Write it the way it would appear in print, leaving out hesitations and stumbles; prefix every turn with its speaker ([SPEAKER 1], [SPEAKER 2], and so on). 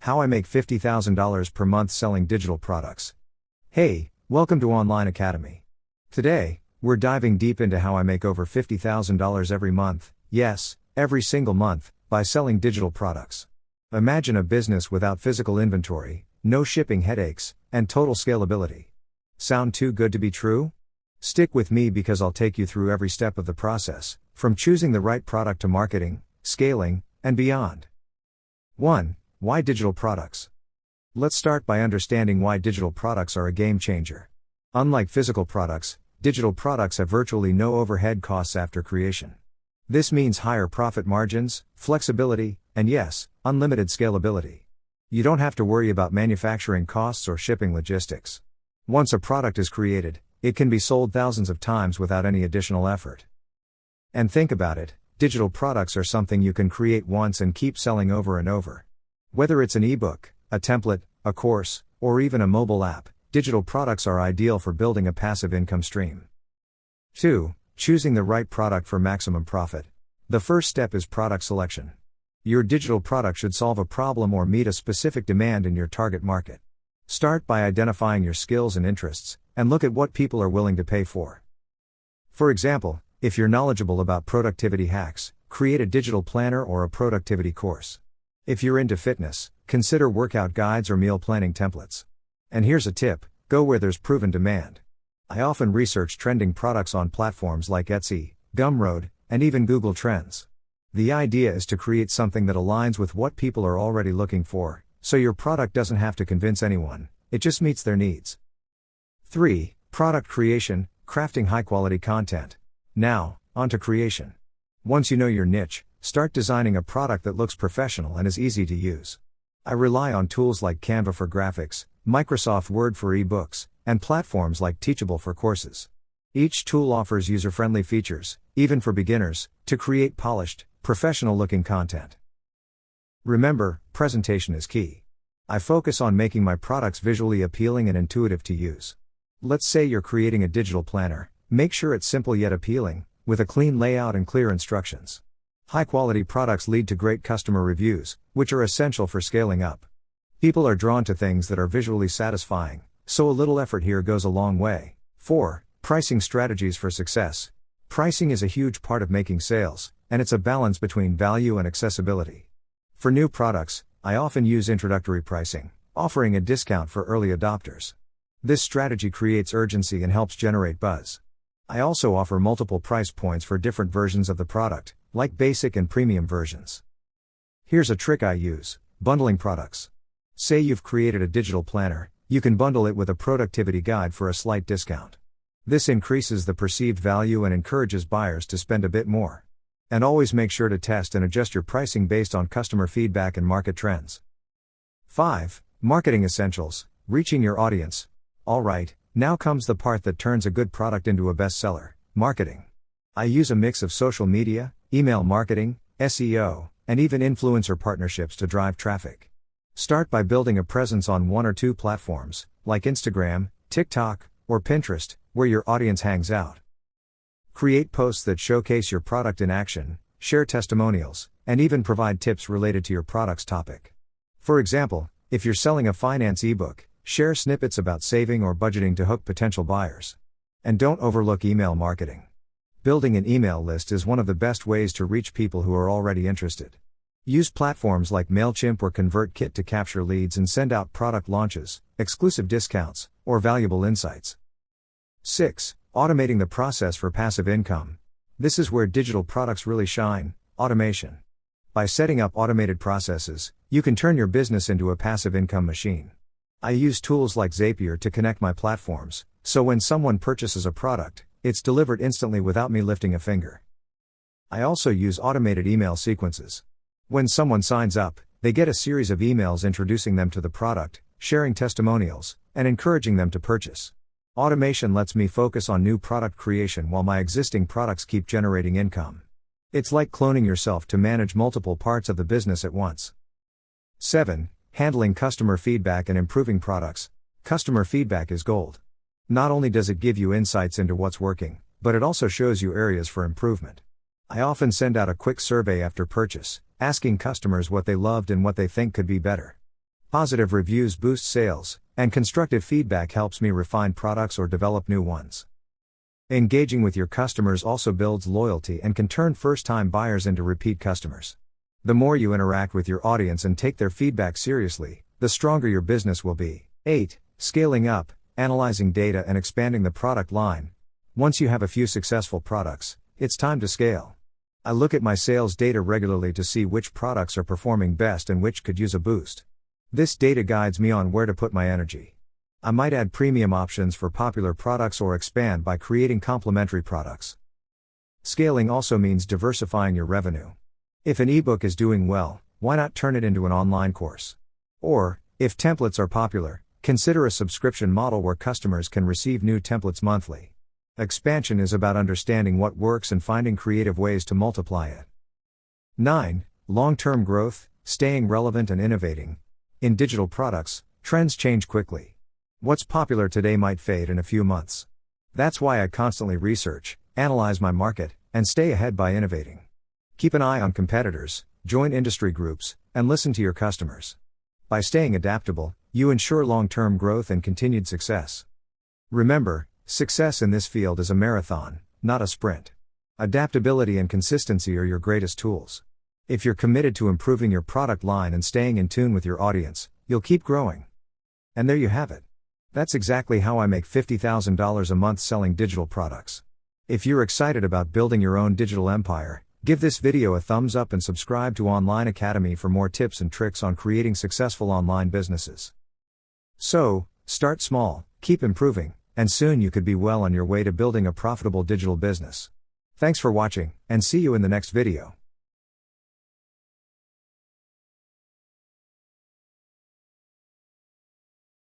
[SPEAKER 1] How I make $50,000 per month selling digital products. Hey, welcome to Online Academy. Today, we're diving deep into how I make over $50,000 every month, yes, every single month, by selling digital products. Imagine a business without physical inventory, no shipping headaches, and total scalability. Sound too good to be true? Stick with me because I'll take you through every step of the process, from choosing the right product to marketing, scaling, and beyond. 1. Why digital products? Let's start by understanding why digital products are a game changer. Unlike physical products, digital products have virtually no overhead costs after creation. This means higher profit margins, flexibility, and yes, unlimited scalability. You don't have to worry about manufacturing costs or shipping logistics. Once a product is created, it can be sold thousands of times without any additional effort. And think about it, digital products are something you can create once and keep selling over and over. Whether it's an ebook, a template, a course, or even a mobile app, digital products are ideal for building a passive income stream. 2. Choosing the right product for maximum profit. The first step is product selection. Your digital product should solve a problem or meet a specific demand in your target market. Start by identifying your skills and interests, and look at what people are willing to pay for. For example, if you're knowledgeable about productivity hacks, create a digital planner or a productivity course. If you're into fitness, consider workout guides or meal planning templates. And here's a tip, go where there's proven demand. I often research trending products on platforms like Etsy, Gumroad, and even Google Trends. The idea is to create something that aligns with what people are already looking for, so your product doesn't have to convince anyone, it just meets their needs. 3. Product creation, crafting high-quality content. Now, onto creation. Once you know your niche, start designing a product that looks professional and is easy to use. I rely on tools like Canva for graphics, Microsoft Word for ebooks, and platforms like Teachable for courses. Each tool offers user-friendly features, even for beginners, to create polished, professional-looking content. Remember, presentation is key. I focus on making my products visually appealing and intuitive to use. Let's say you're creating a digital planner, make sure it's simple yet appealing, with a clean layout and clear instructions. High-quality products lead to great customer reviews, which are essential for scaling up. People are drawn to things that are visually satisfying, so a little effort here goes a long way. 4. Pricing strategies for success. Pricing is a huge part of making sales, and it's a balance between value and accessibility. For new products, I often use introductory pricing, offering a discount for early adopters. This strategy creates urgency and helps generate buzz. I also offer multiple price points for different versions of the product, like basic and premium versions. Here's a trick I use, bundling products. Say you've created a digital planner, you can bundle it with a productivity guide for a slight discount. This increases the perceived value and encourages buyers to spend a bit more. And always make sure to test and adjust your pricing based on customer feedback and market trends. 5. Marketing essentials, reaching your audience. Alright, now comes the part that turns a good product into a bestseller, marketing. I use a mix of social media, email marketing, SEO, and even influencer partnerships to drive traffic. Start by building a presence on one or two platforms, like Instagram, TikTok, or Pinterest, where your audience hangs out. Create posts that showcase your product in action, share testimonials, and even provide tips related to your product's topic. For example, if you're selling a finance ebook, share snippets about saving or budgeting to hook potential buyers. And don't overlook email marketing. Building an email list is one of the best ways to reach people who are already interested. Use platforms like MailChimp or ConvertKit to capture leads and send out product launches, exclusive discounts, or valuable insights. 6. Automating the process for passive income. This is where digital products really shine, automation. By setting up automated processes, you can turn your business into a passive income machine. I use tools like Zapier to connect my platforms, so when someone purchases a product, it's delivered instantly without me lifting a finger. I also use automated email sequences. When someone signs up, they get a series of emails introducing them to the product, sharing testimonials, and encouraging them to purchase. Automation lets me focus on new product creation while my existing products keep generating income. It's like cloning yourself to manage multiple parts of the business at once. 7. Handling customer feedback and improving products. Customer feedback is gold. Not only does it give you insights into what's working, but it also shows you areas for improvement. I often send out a quick survey after purchase, asking customers what they loved and what they think could be better. Positive reviews boost sales, and constructive feedback helps me refine products or develop new ones. Engaging with your customers also builds loyalty and can turn first-time buyers into repeat customers. The more you interact with your audience and take their feedback seriously, the stronger your business will be. 8. Scaling up, analyzing data and expanding the product line. Once you have a few successful products, it's time to scale. I look at my sales data regularly to see which products are performing best and which could use a boost. This data guides me on where to put my energy. I might add premium options for popular products or expand by creating complementary products. Scaling also means diversifying your revenue. If an ebook is doing well, why not turn it into an online course? Or, if templates are popular, consider a subscription model where customers can receive new templates monthly. Expansion is about understanding what works and finding creative ways to multiply it. 9. Long-term growth, staying relevant and innovating. In digital products, trends change quickly. What's popular today might fade in a few months. That's why I constantly research, analyze my market, and stay ahead by innovating. Keep an eye on competitors, join industry groups, and listen to your customers. By staying adaptable, you ensure long-term growth and continued success. Remember, success in this field is a marathon, not a sprint. Adaptability and consistency are your greatest tools. If you're committed to improving your product line and staying in tune with your audience, you'll keep growing. And there you have it. That's exactly how I make $50,000 a month selling digital products. If you're excited about building your own digital empire, give this video a thumbs up and subscribe to Online Academy for more tips and tricks on creating successful online businesses. So, start small, keep improving, and soon you could be well on your way to building a profitable digital business. Thanks for watching, and see you in the next video.